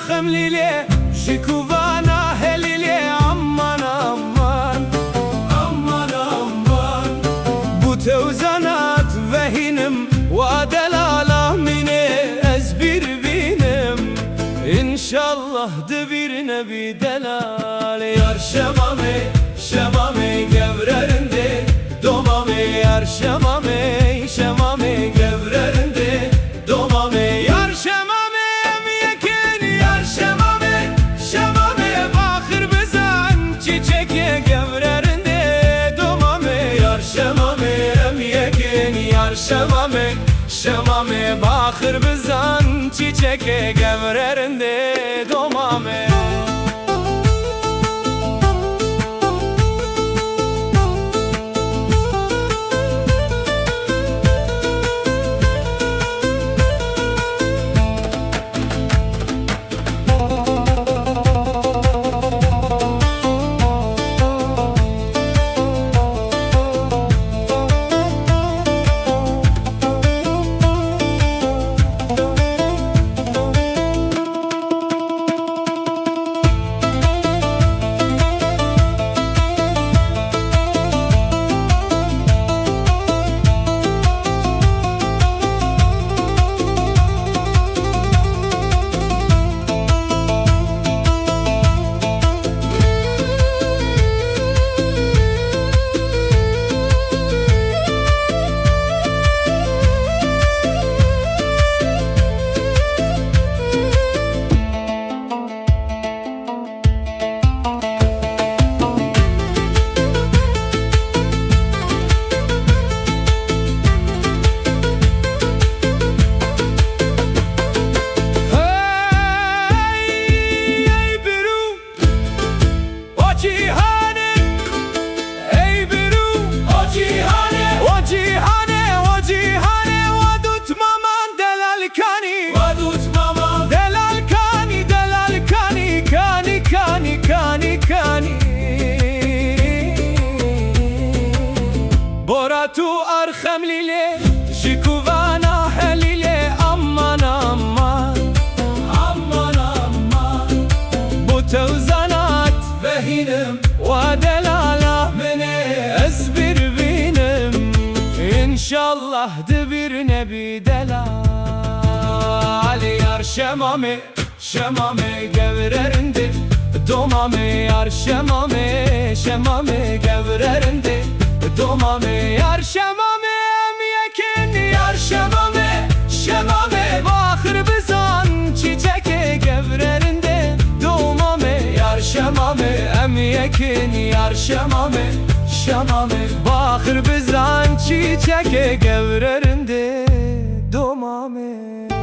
arxemlile Jikuvana helile Aman aman Aman aman Bu tevzanat vehinim Ve delala mine ez bir binim İnşallah de bir nebi delal Yar şemame şemame gevrerinde Domame yar şemame şemame gevrerinde Domame yar şemame emyekin Yar şemame şemame bakır bizan Çiçeke gevrerinde Domame yar şemame emyekin Yar şemame şemame bakır bizan Çiçeke gevrerinde Domame Tu arxemlile Jikuvana helile Aman aman Aman aman Bu tevzanat vehinim Ve delala mene ez bir binim İnşallah de bir nebi delal Yar şemame şemame gevrerinde Domame yar şemame şemame gevrerinde Domame yar şemame emyekin Yar şemame şemame bakır bizan Çiçeke gevrerinde Domame yar şemame emyekin Yar şemame şemame bakır bizan Çiçeke gevrerinde Domame